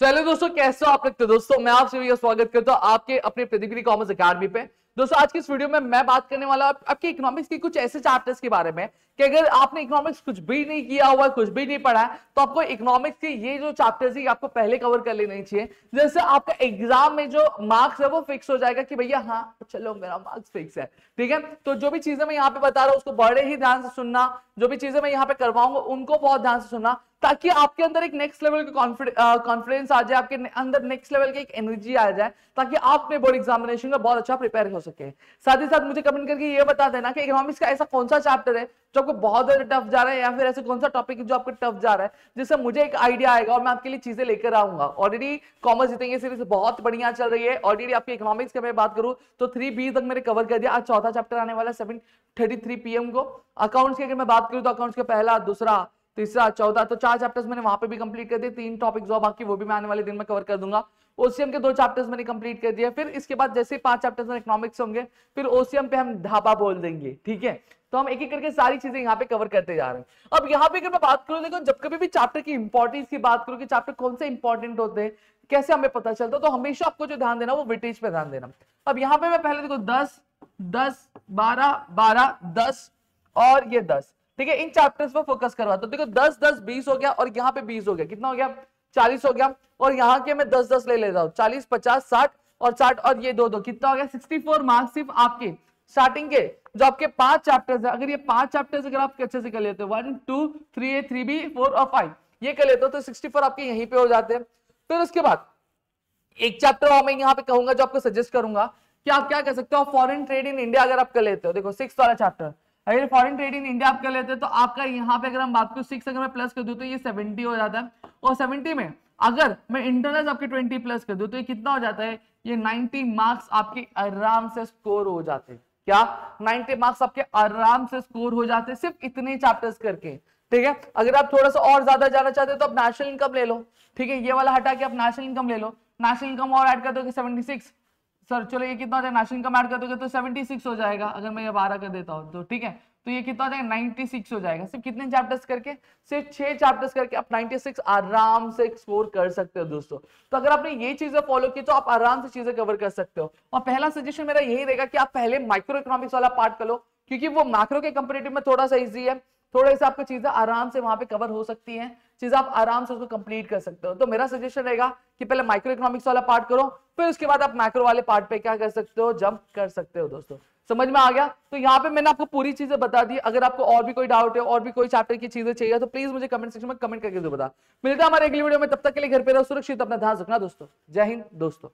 चलो दोस्तों, कैसे हो आप लोग? तो दोस्तों मैं आप सभी का स्वागत करता हूं आपके अपने प्रतिगिरी कॉमर्स अकेडमी पे। दोस्तों आज की इस वीडियो में मैं बात करने वाला हूं आपके इकोनॉमिक्स के कुछ ऐसे चैप्टर्स के बारे में कि अगर आपने इकोनॉमिक्स कुछ भी नहीं किया हुआ, कुछ भी नहीं पढ़ा है, तो आपको इकोनॉमिक्स के ये जो चैप्टर्स है आपको पहले कवर कर लेने चाहिए। जैसे आपका एग्जाम में जो मार्क्स है वो फिक्स हो जाएगा कि भैया हाँ चलो मेरा मार्क्स फिक्स है, ठीक है। तो जो भी चीजें मैं यहाँ पे बता रहा हूँ उसको बड़े ही ध्यान से सुनना, जो भी चीजें मैं यहाँ पे करवाऊंगा उनको बहुत ध्यान से सुनना, ताकि आपके अंदर एक नेक्स्ट लेवल का कॉन्फिडेंस आ जाए, आपके अंदर नेक्स्ट लेवल की एक एनर्जी आ जाए, ताकि आप अपने बोर्ड एग्जामिनेशन में बहुत अच्छा प्रिपेयर हो सके। साथ ही साथ मुझे कमेंट करके ये बता देना कि इकोनॉमिक्स का ऐसा कौन सा चैप्टर है जो आपको बहुत ज्यादा टफ जा रहा है, या फिर ऐसे कौन सा टॉपिक है जो आपको टफ जा रहा है, जिससे मुझे एक आइडिया आएगा और मैं आपके लिए चीजें लेकर आऊंगा। ऑलरेडी कॉमर्स जीतेंगे सीरीज बहुत बढ़िया चल रही है। ऑलरेडी आपकी इकोनॉमिक्स की मैं बात करूं तो 3B तक मैंने कवर कर दिया। आज चौथा चैप्टर आने वाला 7:33 PM को। अकाउंट्स की अगर मैं बात करूं तो अकाउंट्स का पहला, दूसरा, तीसरा, चौथा, तो 4 चैप्टर्स मैंने वहां पे भी कंप्लीट कर दिए। 3 टॉपिक्स और बाकी, वो भी मैं आने वाले दिन में कवर कर दूंगा। ओसीएम के 2 चैप्टर्स मैंने कंप्लीट कर दिए। फिर इसके बाद जैसे 5 चैप्टर्स में इकोनॉमिक्स होंगे, फिर ओसीएम पे हम ढाबा बोल देंगे, ठीक है। तो हम एक एक करके सारी चीजें यहाँ पे कवर करते जा रहे हैं। अब यहाँ पे अगर मैं बात करूं, देखो जब कभी भी चैप्टर की इंपॉर्टेंस की बात करूं कि चैप्टर कौन से इंपॉर्टेंट होते हैं, कैसे हमें पता चलता है, तो हमेशा आपको जो ध्यान देना वो वेटेज पे ध्यान देना। अब यहाँ पे मैं पहले देखो 10, 10, 12, 12, 10 और ये 10, ठीक है, इन चैप्टर्स पर फोकस करवाता हूं। देखो 10, 10, 20 हो गया और यहाँ पे 20 हो गया, कितना हो गया? 40 हो गया। और यहाँ के मैं 10, 10 ले लेता हूँ, 40, 50, 60 और 60 और ये 2, 2, कितना हो गया? 64 मार्क्स सिर्फ आपके स्टार्टिंग के जो आपके 5 चैप्टर्स है। अगर ये 5 चैप्टर्स अगर आप अच्छे से कर लेते हो, 1, 2, 3A, 3B, 4 और 5 ये कर लेते हो, तो 64 आपके यहीं पे हो जाते हैं। फिर उसके बाद एक चैप्टर और मैं यहाँ पे कहूंगा जो आपको सजेस्ट करूंगा कि आप क्या कर सकते हो, फॉरेन ट्रेड इन इंडिया अगर आप कर लेते हो। देखो 6 वाला चैप्टर, अगर फॉरेन ट्रेड इन इंडिया आप कर लेते हैं तो आपका यहाँ पे अगर हम बात करूं 6 अगर मैं प्लस कर दूं तो ये 70 हो जाता है। और 70 में अगर मैं इंटरनल आपके 20 प्लस कर दूं तो ये कितना हो जाता है? ये 90 मार्क्स आपके आराम से स्कोर हो जाते हैं। क्या 90 मार्क्स आपके आराम से स्कोर हो जाते हैं सिर्फ इतने चैप्टर्स करके, ठीक है। अगर आप थोड़ा सा और ज्यादा जाना चाहते हो तो आप नेशनल इनकम ले लो, ठीक है, ये वाला हटा के आप नेशनल इनकम ले लो। नेशनल इनकम और ऐड कर दोगे 76, सर चलो ये कितना हो जाएगा? नेशनल इनकम ऐड कर दोगे तो 76 हो जाएगा। अगर मैं ये 12 कर देता हूँ तो, ठीक है, तो ये कितना हो जाएगा? 96 हो जाएगा। सिर्फ कितने चैप्टर्स करके? सिर्फ 6 चैप्टर्स करके आप 96 आराम से स्कोर कर सकते हो दोस्तों। तो अगर आपने ये चीजें फॉलो की तो आप आराम से चीजें कवर कर सकते हो। और पहला सजेशन मेरा यही रहेगा कि आप पहले माइक्रो इकोनॉमिक्स वाला पार्ट कर लो, क्योंकि वो मैक्रो के कंपैरेटिव में थोड़ा सा इजी है। थोड़े से आपको चीजें आराम से वहां पे कवर हो सकती हैं, चीजें आप आराम से उसको कंप्लीट कर सकते हो। तो मेरा सजेशन रहेगा कि पहले माइक्रो इकोनॉमिक्स वाला पार्ट करो, फिर उसके बाद आप मैक्रो वाले पार्ट पे क्या कर सकते हो? जंप कर सकते हो दोस्तों। समझ में आ गया? तो यहाँ पे मैंने आपको पूरी चीजें बता दी। अगर आपको और भी कोई डाउट है, और भी कोई चैप्टर की चीजें चाहिए, तो प्लीज मुझे कमेंट सेक्शन में कमेंट करके बता। मिलता है हमारे अगली वीडियो में, तब तक के लिए घर पे रहो सुरक्षित, अपना ध्यान रखना दोस्तों। जय हिंद दोस्तों।